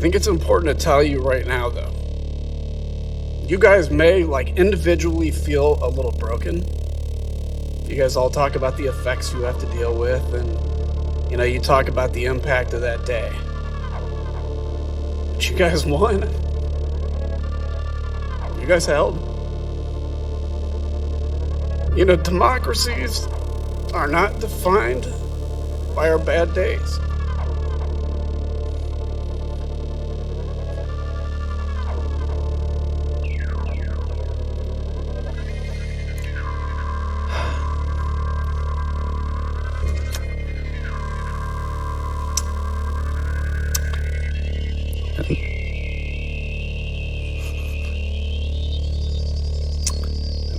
I think it's important to tell you right now, though. You guys may, individually feel a little broken. You guys all talk about the effects you have to deal with, and, you talk about the impact of that day. But you guys won. You guys held. Democracies are not defined by our bad days.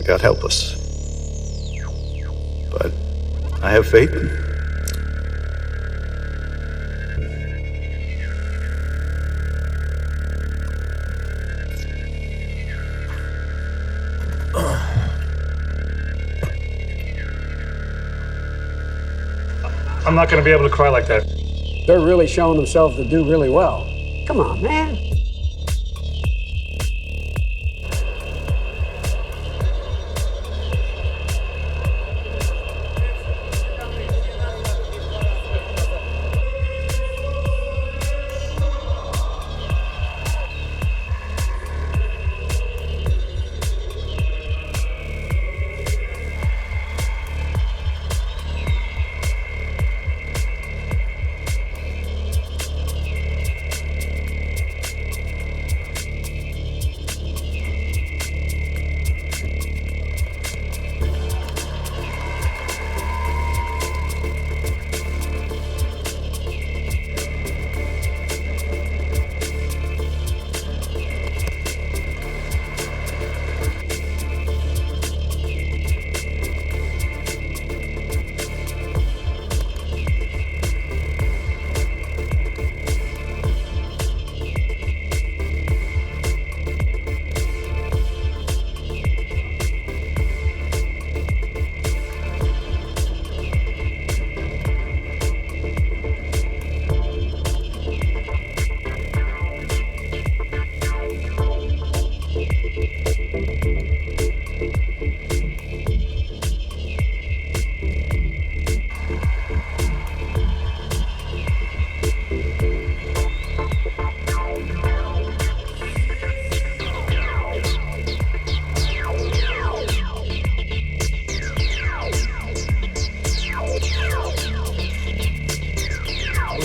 God help us. But I have faith. I'm not going to be able to cry like that. They're really showing themselves to do really well. Come on, man.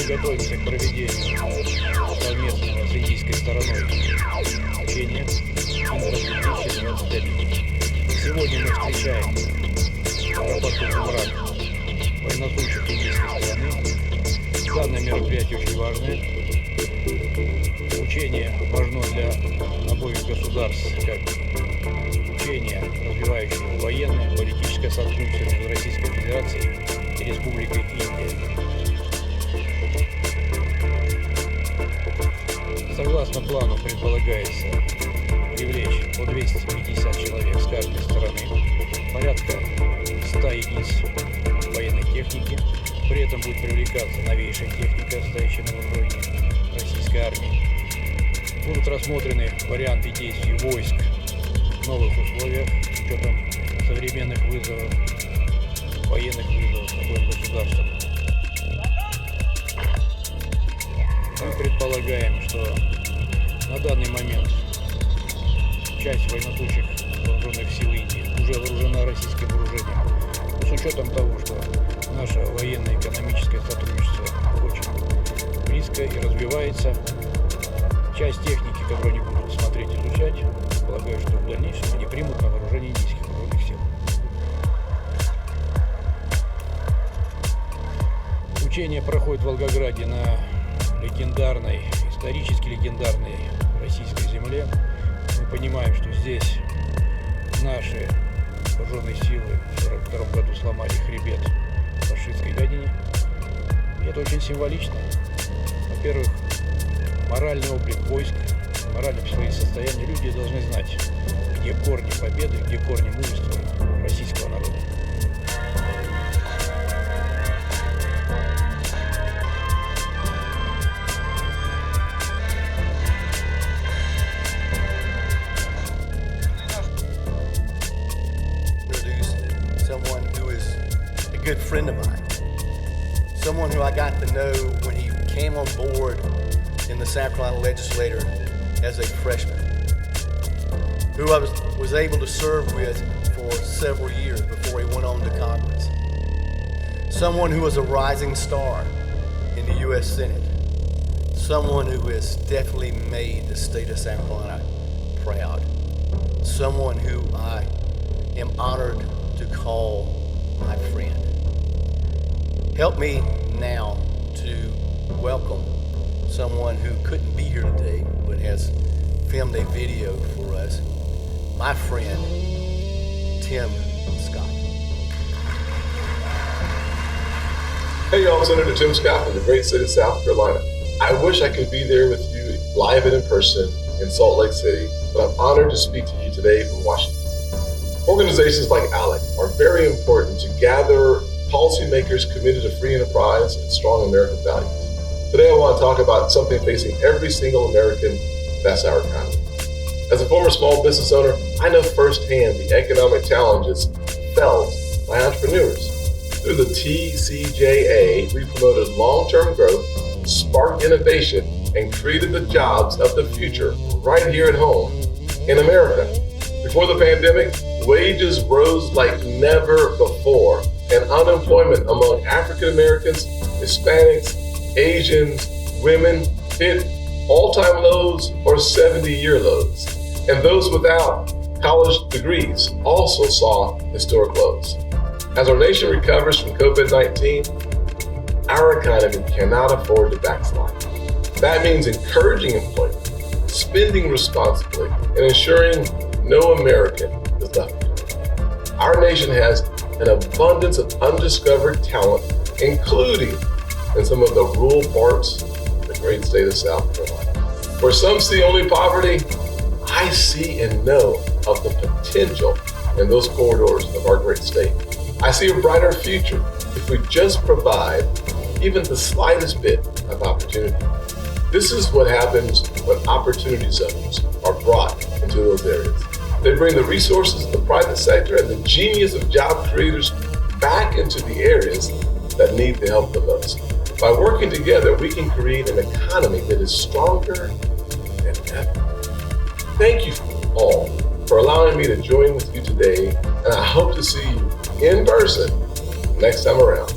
Готовимся к проведению совместного с индийской стороной учения «Индра-2021». Сегодня мы встречаем в аэропорту Джумрат военнослужащих индийской стороны. Данное мероприятие очень важное. Учение важно для обоих государств, как учение, развивающее военное, политическое сотрудничество между Российской Федерацией и Республикой Индия. Согласно плану, предполагается привлечь по 250 человек с каждой стороны, порядка 100 единиц военной техники. При этом будет привлекаться новейшая техника, стоящая на вооружении российской армии. Будут рассмотрены варианты действий войск в новых условиях, с учетом современных вызовов, военных вызовов обоим государствам. Мы предполагаем, что на данный момент часть военнослужащих вооруженных сил Индии уже вооружена российским вооружением. С учетом того, что наше военно-экономическое сотрудничество очень близко и развивается, часть техники, которую они будут смотреть, изучать, полагаю, что в дальнейшем они примут на вооружение индийских вооруженных сил. Учение проходит в Волгограде на легендарной, исторически легендарной российской земле. Мы понимаем, что здесь наши вооруженные силы в 1942 году сломали хребет фашистской гадине. И это очень символично. Во-первых, моральный облик войск, морально-психологическое состояние. Люди должны знать, где корни победы, где корни мужества российского народа. friend of mine, someone who I got to know when he came on board in the South Carolina legislature as a freshman, who I was able to serve with for several years before he went on to Congress. Someone who was a rising star in the U.S. Senate. Someone who has definitely made the state of South Carolina proud. Someone who I am honored to call my friend. Help me now to welcome someone who couldn't be here today but has filmed a video for us, my friend, Tim Scott. Hey y'all, Senator Tim Scott from the great state of South Carolina. I wish I could be there with you live and in person in Salt Lake City, but I'm honored to speak to you today from Washington. Organizations like ALEC are very important to gather policymakers committed to free enterprise and strong American values. Today I want to talk about something facing every single American, that's our economy. As a former small business owner, I know firsthand the economic challenges felt by entrepreneurs. Through the TCJA, we promoted long-term growth, sparked innovation, and created the jobs of the future right here at home in America. Before the pandemic, wages rose like never before, and unemployment among African Americans, Hispanics, Asians, women hit all-time lows or 70-year lows. And those without college degrees also saw historic lows. As our nation recovers from COVID-19, our economy cannot afford to backslide. That means encouraging employment, spending responsibly, and ensuring no American is left behind. Our nation has an abundance of undiscovered talent, including in some of the rural parts of the great state of South Carolina. Where some see only poverty, I see and know of the potential in those corridors of our great state. I see a brighter future if we just provide even the slightest bit of opportunity. This is what happens when opportunity zones are brought into those areas. They bring the resources of the private sector and the genius of job creators back into the areas that need the help the most. By working together, we can create an economy that is stronger than ever. Thank you all for allowing me to join with you today, and I hope to see you in person next time around.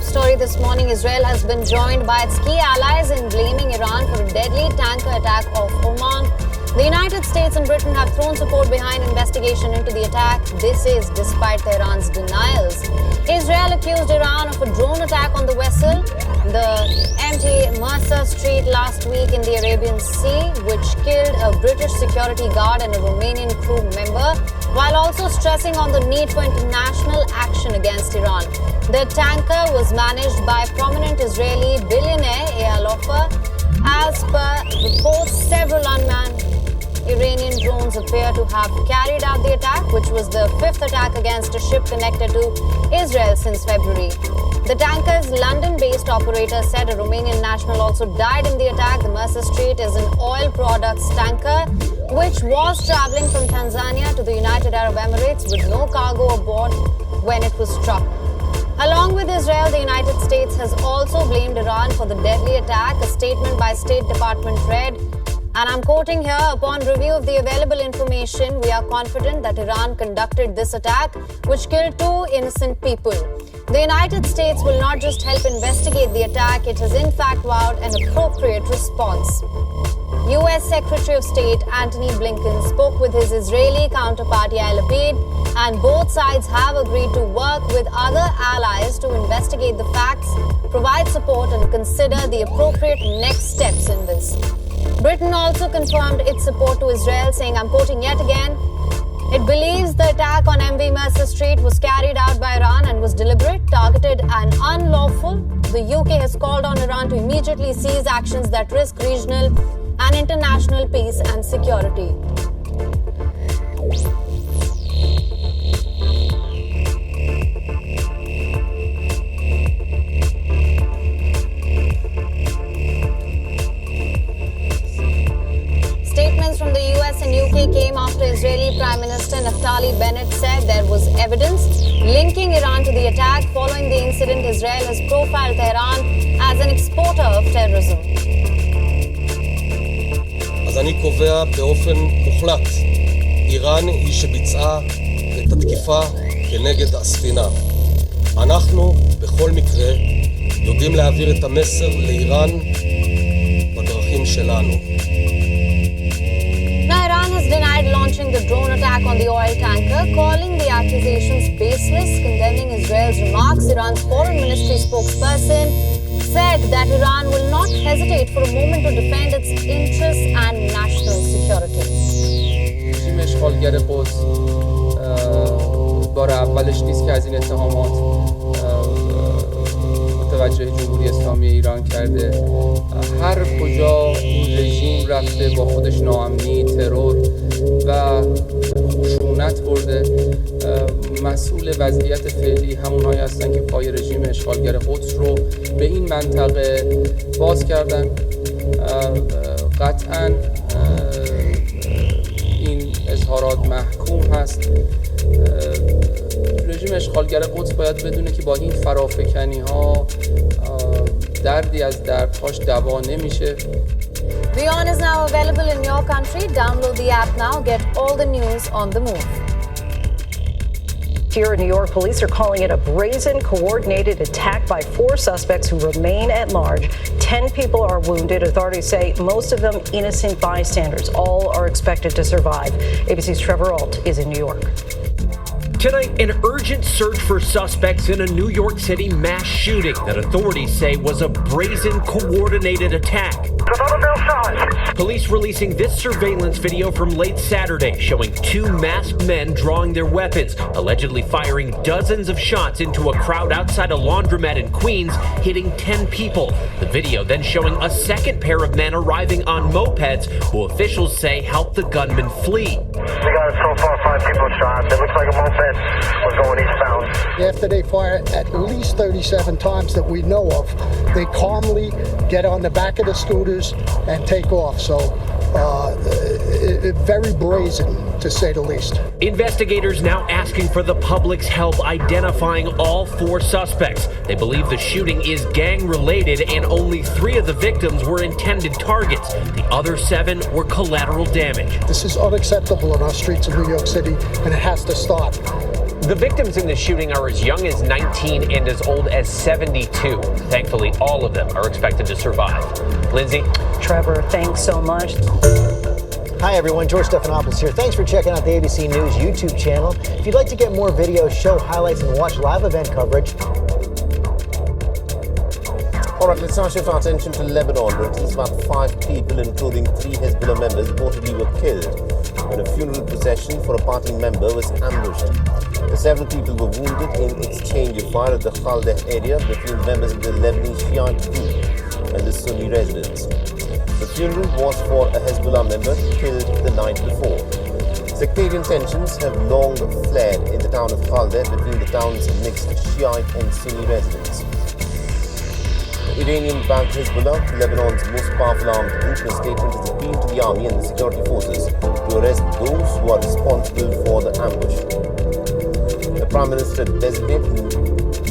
story this morning. Israel has been joined by its key allies in blaming Iran for a deadly tanker attack off Oman. The United States and Britain have thrown support behind investigation into the attack. This is despite Tehran's denials. Israel accused Iran of a drone attack on the vessel, the MT Mercer Street, last week in the Arabian Sea, which killed a British security guard and a Romanian crew member, while also stressing on the need for international action against Iran. The tanker was managed by prominent Israeli billionaire Eyal Ofer. As per reports, several unmanned Iranian drones appear to have carried out the attack, which was the fifth attack against a ship connected to Israel since February. The tanker's London-based operator said a Romanian national also died in the attack. The Mercer Street is an oil products tanker which was traveling from Tanzania to the United Arab Emirates with no cargo aboard when it was struck. Along with Israel, the United States has also blamed Iran for the deadly attack. A statement by State Department read, and I'm quoting here, upon review of the available information, we are confident that Iran conducted this attack, which killed 2 innocent people. The United States will not just help investigate the attack, it has in fact vowed an appropriate response. U.S. Secretary of State Antony Blinken spoke with his Israeli counterpart Yair Lapid, and both sides have agreed to work with other allies to investigate the facts, provide support, and consider the appropriate next steps in this. Britain also confirmed its support to Israel, saying, I'm quoting yet again, it believes the attack on MV Mercer Street was carried out by Iran and was deliberate, targeted, and unlawful. The UK has called on Iran to immediately cease actions that risk regional and international peace and security. Statements from the US and UK came after Israeli Prime Minister Naftali Bennett said there was evidence linking Iran to the attack. Following the incident, Israel has profiled Tehran as an exporter of terrorism. אז אני קובע באופן מוחלט, איראן היא שביצעה את התקיפה כנגד הספינה. אנחנו בכל מקרה יודעים להעביר את המסר לאיראן בדרכים שלנו. Now, Iran has denied launching the drone attack on the oil tanker, calling the accusations baseless, condemning Israel's remarks. Iran's foreign ministry spokesperson said that Iran will not hesitate for a moment to defend its interests and national security. رژیم اشغالگر قدس بار اولش نیست که از این اتهامات متوجه جمهوری اسلامی ایران کرده. هر کجا این رژیم رفته با خودش ناامنی، ترور و خشونت برده. مسئول وضعیت فعلی همونهایی هستن که پای رژیم اشغالگر قدس رو به این منطقه باز کردن. قطعاً این اظهارات محکوم هست. رژیم اشغالگر قدس باید بدونه که با این فرافکنی ها دردی از دردهاش دوا نمیشه. WION is now available in your country. Download the app now. Get all the news on the move. Here in New York, police are calling it a brazen, coordinated attack by 4 suspects who remain at large. 10 people are wounded. Authorities say most of them innocent bystanders. All are expected to survive. ABC's Trevor Ault is in New York. Tonight, an urgent search for suspects in a New York City mass shooting that authorities say was a brazen, coordinated attack. Police releasing this surveillance video from late Saturday showing 2 masked men drawing their weapons, allegedly firing dozens of shots into a crowd outside a laundromat in Queens, hitting 10 people. The video then showing a second pair of men arriving on mopeds, who officials say helped the gunman flee. We got so far 5 people shot. It looks like a moped was going eastbound. After they fire at least 37 times that we know of, they calmly get on the back of the scooters and take off. So very brazen, to say the least. Investigators now asking for the public's help identifying all 4 suspects. They believe the shooting is gang-related and only 3 of the victims were intended targets. The other 7 were collateral damage. This is unacceptable in our streets of New York City, and it has to stop. The victims in the shooting are as young as 19 and as old as 72. Thankfully, all of them are expected to survive. Lindsay? Trevor, thanks so much. Hi everyone, George Stephanopoulos here. Thanks for checking out the ABC News YouTube channel. If you'd like to get more videos, show highlights, and watch live event coverage. All right, let's now shift our attention to Lebanon, where at least about 5 people, including 3 Hezbollah members, reportedly were killed when a funeral procession for a party member was ambushed. Several people were wounded in exchange of fire at the Khaldeh area between members of the Lebanese Shiite group and the Sunni residents. The funeral was for a Hezbollah member killed the night before. Sectarian tensions have long flared in the town of Khaldeh between the town's mixed Shiite and Sunni residents. The Iranian-backed Hezbollah, Lebanon's most powerful armed group, in a statement has appealed to the army and the security forces to arrest those who are responsible for the ambush. The Prime Minister-designate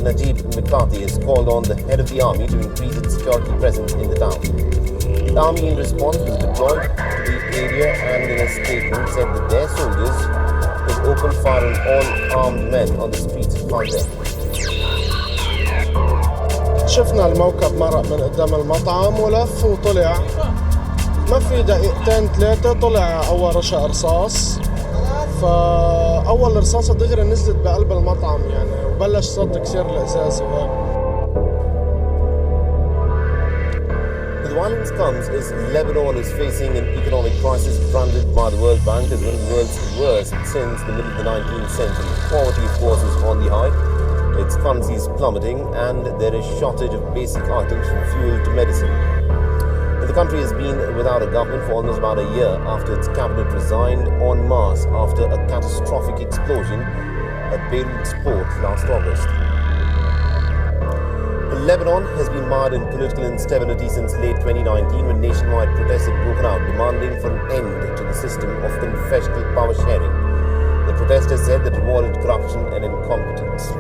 Najib Mikati has called on the head of the army to increase its security presence in the town. The army, in response, was deployed to the area and, in a statement, said that their soldiers would open fire on all armed men on the streets of Khaldeh. شفنا الموكب مرق من قدام المطعم ولف وطلع ما في دقيقتين 3 طلع أول رشا رصاص فأول رصاصة دغري نزلت بقلب المطعم يعني وبلش صوت كسير الإزاز وهيك. The violence comes as Lebanon is facing an economic crisis branded by the World Bank as one of the world's worst since the middle of the 19th century. Poverty, of course, is on the high. Its currency is plummeting and there is shortage of basic items from fuel to medicine. The country has been without a government for almost about a year after its cabinet resigned en masse after a catastrophic explosion at Beirut's port last August. Lebanon has been mired in political instability since late 2019 when nationwide protests had broken out demanding for an end to the system of confessional power sharing. The protesters said that rewarded corruption and incompetence.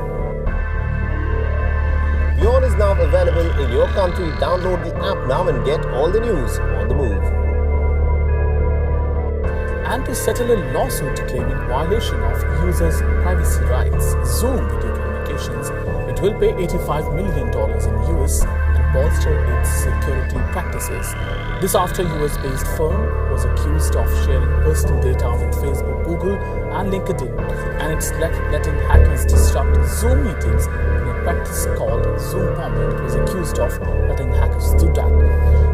Beyond is now available in your country. Download the app now and get all the news on the move. And to settle a lawsuit claiming violation of users' privacy rights, Zoom Video Communications, it will pay $85 million in US and bolster its security practices. This after US-based firm was accused of sharing personal data with Facebook, Google, and LinkedIn, and it's letting hackers disrupt Zoom meetings in a practice called Zoom bombing. It was accused of letting hackers do that.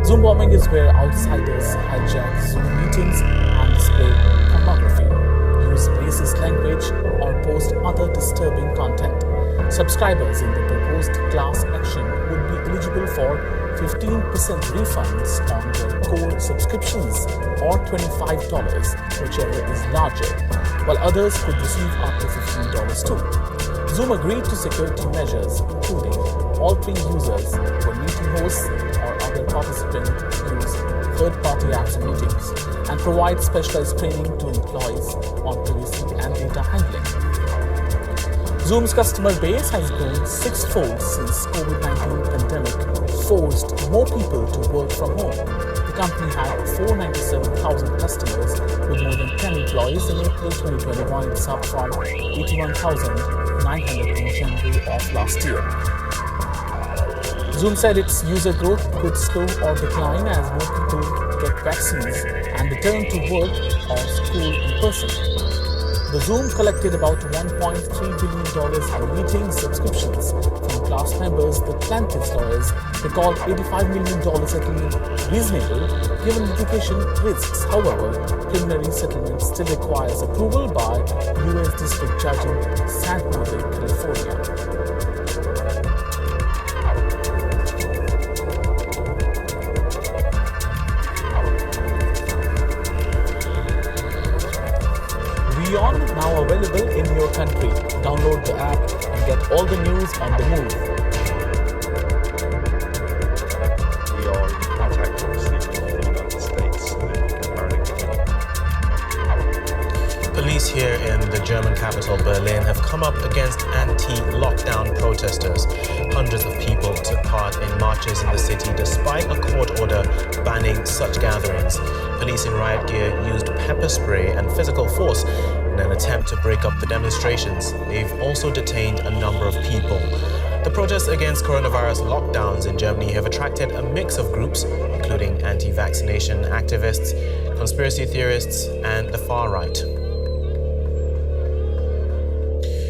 Zoom bombing is where outsiders hijack Zoom meetings and display pornography, use racist language, or post other disturbing content. Subscribers in the proposed class action would be eligible for 15% refunds on their core subscriptions or $25, whichever is larger, while others could receive up to $15 too. Zoom agreed to security measures, including altering users when meeting hosts or other participants use third-party apps in meetings, and provide specialized training to employees on privacy and data handling. Zoom's customer base has grown sixfold since COVID-19 pandemic forced more people to work from home. The company had 497,000 customers with more than 10 employees in April 2021. It's up from 81,900 in January of last year. Zoom said its user growth could slow or decline as more people get vaccines and return to work or school in person. The Zoom collected about $1.3 billion in meeting subscriptions from class members. The plaintiffs' lawyers recalled $85 million settlement reasonable given litigation risks. However, preliminary settlement still requires approval by U.S. District Judge in San Jose, California. Beyond now available in your country. Download the app and get all the news on the move. We are in contact obviously with the United States. Police here in the German capital capital Berlin have come up against anti-lockdown protesters. Hundreds of people took part in marches in the city despite a court order banning such gatherings. Police in riot gear used pepper spray and physical force in an attempt to break up the demonstrations. They've also detained a number of people. The protests against coronavirus lockdowns in Germany have attracted a mix of groups, including anti-vaccination activists, conspiracy theorists, and the far right.